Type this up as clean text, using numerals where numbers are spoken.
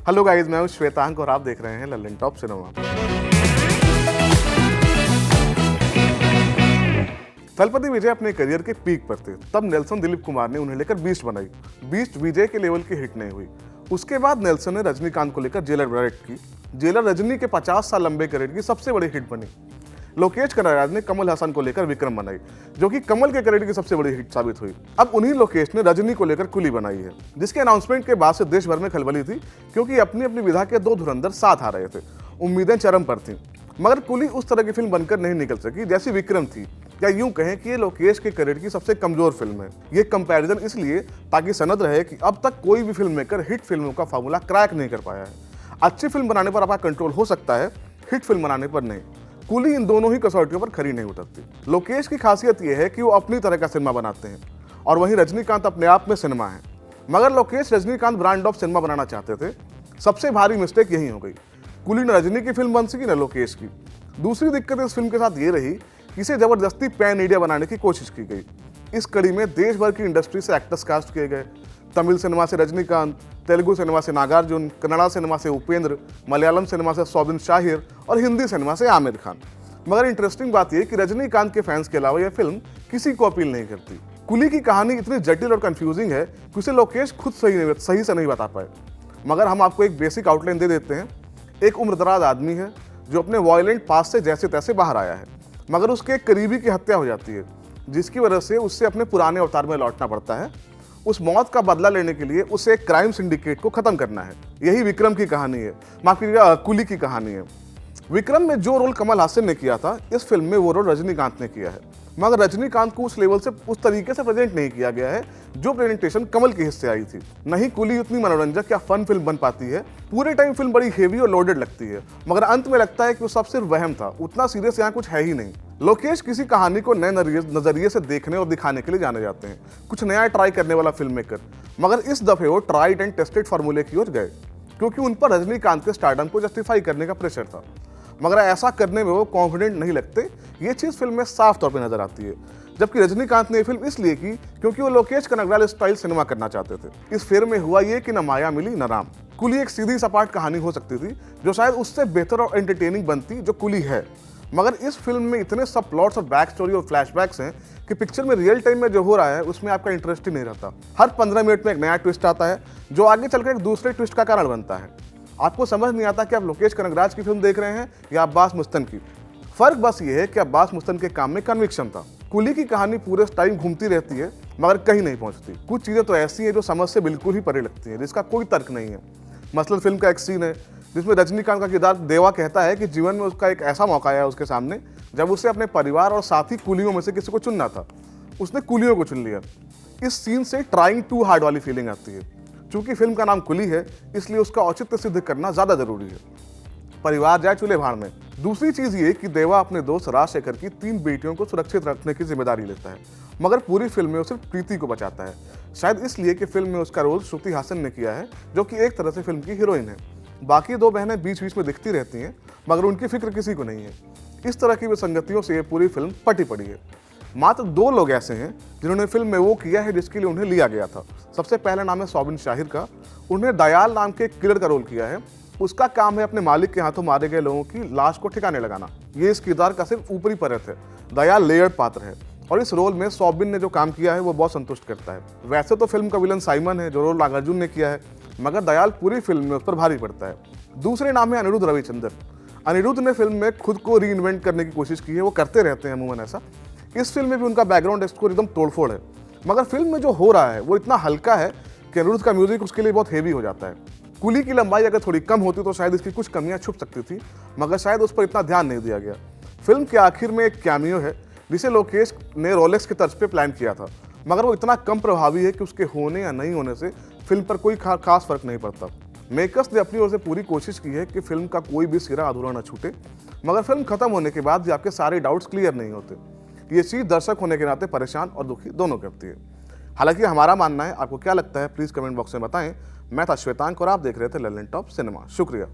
Hello guys, मैं हूं श्वेतांक और आप देख रहे हैं लल्लन टॉप सिनेमा। थलपति विजय अपने करियर के पीक पर थे, तब नेल्सन दिलीप कुमार ने उन्हें लेकर बीस्ट बनाई। बीस्ट विजय के लेवल की हिट नहीं हुई। उसके बाद नेल्सन ने रजनीकांत को लेकर जेलर डायरेक्ट की। जेलर रजनी के 50 साल लंबे करियर की सबसे बड़ी हिट बनी। लोकेश कनगराज ने कमल हसन को लेकर विक्रम बनाई, जो कि कमल के करियर की सबसे बड़ी हिट साबित हुई। अब उन्हीं लोकेश ने रजनी को लेकर कुली बनाई है, जिसके अनाउंसमेंट के बाद से देश भर में खलबली थी, क्योंकि अपनी अपनी विधा के दो धुरंधर साथ आ रहे थे। उम्मीदें चरम पर थीं, मगर कुली उस तरह की फिल्म बनकर नहीं निकल सकी जैसी विक्रम थी, या यूं कहें कि ये लोकेश के करियर की सबसे कमजोर फिल्म है। ये कंपैरिजन इसलिए ताकि सनद रहे कि अब तक कोई भी फिल्म मेकर हिट फिल्मों का फार्मूला क्रैक नहीं कर पाया है। अच्छी फिल्म बनाने पर आपका कंट्रोल हो सकता है, हिट फिल्म बनाने पर नहीं। कुली इन दोनों ही कसौटियों पर खरी नहीं उतरती। लोकेश की खासियत यह है कि वो अपनी तरह का सिनेमा बनाते हैं, और वहीं रजनीकांत अपने आप में सिनेमा है। मगर Lokesh Rajinikanth brand of cinema बनाना चाहते थे। सबसे भारी मिस्टेक यही हो गई। कुली न रजनी की फिल्म बन सकी न लोकेश की। दूसरी दिक्कत इस फिल्म के साथ ये रही कि इसे जबरदस्ती पैन इंडिया बनाने की कोशिश की गई। इस कड़ी में देश भर की इंडस्ट्री से एक्टर्स कास्ट किए गए। तमिल सिनेमा से रजनीकांत, तेलुगु सिनेमा से नागार्जुन, कन्नड़ा सिनेमा से उपेंद्र, मलयालम सिनेमा से सौबिन शाहिर और हिंदी सिनेमा से आमिर खान। मगर इंटरेस्टिंग बात यह कि रजनीकांत के फैंस के अलावा यह फिल्म किसी को अपील नहीं करती। कुली की कहानी इतनी जटिल और कंफ्यूजिंग है कि उसे लोकेश खुद सही से नहीं बता पाए। मगर हम आपको एक बेसिक आउटलाइन दे देते हैं। एक उम्रदराज आदमी है जो अपने वायलेंट पास से जैसे तैसे बाहर आया है, मगर उसके एक करीबी की हत्या हो जाती है, जिसकी वजह से उससे अपने पुराने अवतार में लौटना पड़ता है। उस मौत का बदला लेने के लिए उसे एक क्राइम सिंडिकेट को खत्म करना है। यही विक्रम की कहानी है, माफ कीजिएगा कुली की कहानी है। विक्रम में जो रोल कमल हासन ने किया था, इस फिल्म में वो रोल रजनीकांत ने किया है। मगर रजनीकांत को उस लेवल से, उस तरीके से प्रेजेंट नहीं किया गया है जो प्रेजेंटेशन कमल के हिस्से आई थी। नहीं कुली उतनी मनोरंजक या फन फिल्म बन पाती है। पूरे टाइम फिल्म बड़ी हेवी और लोडेड लगती है, मगर अंत में लगता है कि वो सब सिर्फ वहम था। उतना सीरियस यहाँ कुछ है ही नहीं। लोकेश किसी कहानी को नए नजरिए से देखने और दिखाने के लिए जाने जाते हैं, कुछ नया ट्राई करने वाला फिल्म मेकर। मगर इस दफे वो ट्राइड एंड टेस्टेड फार्मूले की ओर गए, क्योंकि उन पर रजनीकांत के स्टारडम को जस्टिफाई करने का प्रेशर था। मगर ऐसा करने में वो कॉन्फिडेंट नहीं लगते। ये चीज़ फिल्म में साफ तौर पे नजर आती है। जबकि रजनीकांत ने ये फिल्म इसलिए की क्योंकि वो लोकेश कनगराल स्टाइल सिनेमा करना चाहते थे। इस फिल्म में हुआ ये कि न माया मिली न राम। कुली एक सीधी सपाट कहानी हो सकती थी, जो शायद उससे बेहतर और एंटरटेनिंग बनती जो कुली है। मगर इस फिल्म में इतने सब प्लॉट्स और बैक स्टोरी और फ्लैशबैक्स हैं कि पिक्चर में रियल टाइम में जो हो रहा है उसमें आपका इंटरेस्ट ही नहीं रहता। हर 15 मिनट में एक नया ट्विस्ट आता है, जो आगे चलकर एक दूसरे ट्विस्ट का कारण बनता है। आपको समझ नहीं आता कि आप लोकेश कनगराज की फिल्म देख रहे हैं या अब्बास मुस्तन की। फर्क बस ये है कि अब्बास मुस्तन के काम में कन्विक्शन था। कुली की कहानी पूरे टाइम घूमती रहती है, मगर कहीं नहीं पहुंचती। कुछ चीज़ें तो ऐसी हैं जो समझ से बिल्कुल ही परे लगती हैं, जिसका कोई तर्क नहीं है। मसलन फिल्म का एक सीन है जिसमें रजनीकांत का किरदार देवा कहता है कि जीवन में उसका एक ऐसा मौका आया उसके सामने जब उसे अपने परिवार और साथी कुलियों में से किसी को चुनना था। उसने कुलियों को चुन लिया। इस सीन से ट्राइंग टू हार्ड वाली फीलिंग आती है। चूंकि फिल्म का नाम कुली है, इसलिए उसका औचित्य सिद्ध करना ज्यादा जरूरी है। परिवार जाए चूल्हे भाड़ में। दूसरी चीज ये कि देवा अपने दोस्त राजशेखर की 3 बेटियों को सुरक्षित रखने की जिम्मेदारी लेता है, मगर पूरी फिल्म में वो सिर्फ प्रीति को बचाता है। शायद इसलिए कि फिल्म में उसका रोल श्रुति हासन ने किया है, जो कि एक तरह से फिल्म की हीरोइन है। बाकी 2 बहनें बीच बीच में दिखती रहती हैं, मगर उनकी फिक्र किसी को नहीं है। इस तरह की विसंगतियों से ये पूरी फिल्म पटी पड़ी है। मात्र 2 लोग ऐसे हैं जिन्होंने फिल्म में वो किया है जिसके लिए उन्हें लिया गया था। सबसे पहला नाम है सौबिन शाहिर का। उन्हें दयाल नाम के किलर का रोल किया है। उसका काम है अपने मालिक के हाथों मारे गए लोगों की लाश को ठिकाने लगाना। ये इस किरदार का सिर्फ ऊपरी परत है। दयाल लेयर्ड पात्र है, और इस रोल में सौबिन ने जो काम किया है वो बहुत संतुष्ट करता है। वैसे तो फिल्म का विलन साइमन है, जो रोल नागार्जुन ने किया है, मगर दयाल पूरी फिल्म में उस पर भारी पड़ता है। दूसरे नाम है अनिरुद्ध रविचंद्रन। अनिरुद्ध ने फिल्म में खुद को री इन्वेंट करने की कोशिश की है। वो करते रहते हैं अमूमन ऐसा। इस फिल्म में भी उनका बैकग्राउंड स्कोर एकदम तोड़फोड़ है, मगर फिल्म में जो हो रहा है वो इतना हल्का है कि अनिरुद्ध का म्यूजिक उसके लिए बहुत हेवी हो जाता है। कुली की लंबाई अगर थोड़ी कम होती तो शायद इसकी कुछ कमियां छुप सकती थी, मगर शायद उस पर इतना ध्यान नहीं दिया गया। फिल्म के आखिर में एक कैमियो है जिसे लोकेश ने रोलेक्स के तर्ज पे प्लान किया था, मगर वो इतना कम प्रभावी है कि उसके होने या नहीं होने से फिल्म पर कोई खास फर्क नहीं पड़ता। मेकर्स ने अपनी ओर से पूरी कोशिश की है कि फिल्म का कोई भी सिरा अधूरा न छूटे, मगर फिल्म खत्म होने के बाद भी आपके सारे डाउट्स क्लियर नहीं होते। ये चीज़ दर्शक होने के नाते परेशान और दुखी दोनों करती है। हालांकि हमारा मानना है, आपको क्या लगता है प्लीज़ कमेंट बॉक्स में बताएं। मैं था श्वेतांक और आप देख रहे थे लल्लन टॉप सिनेमा। शुक्रिया।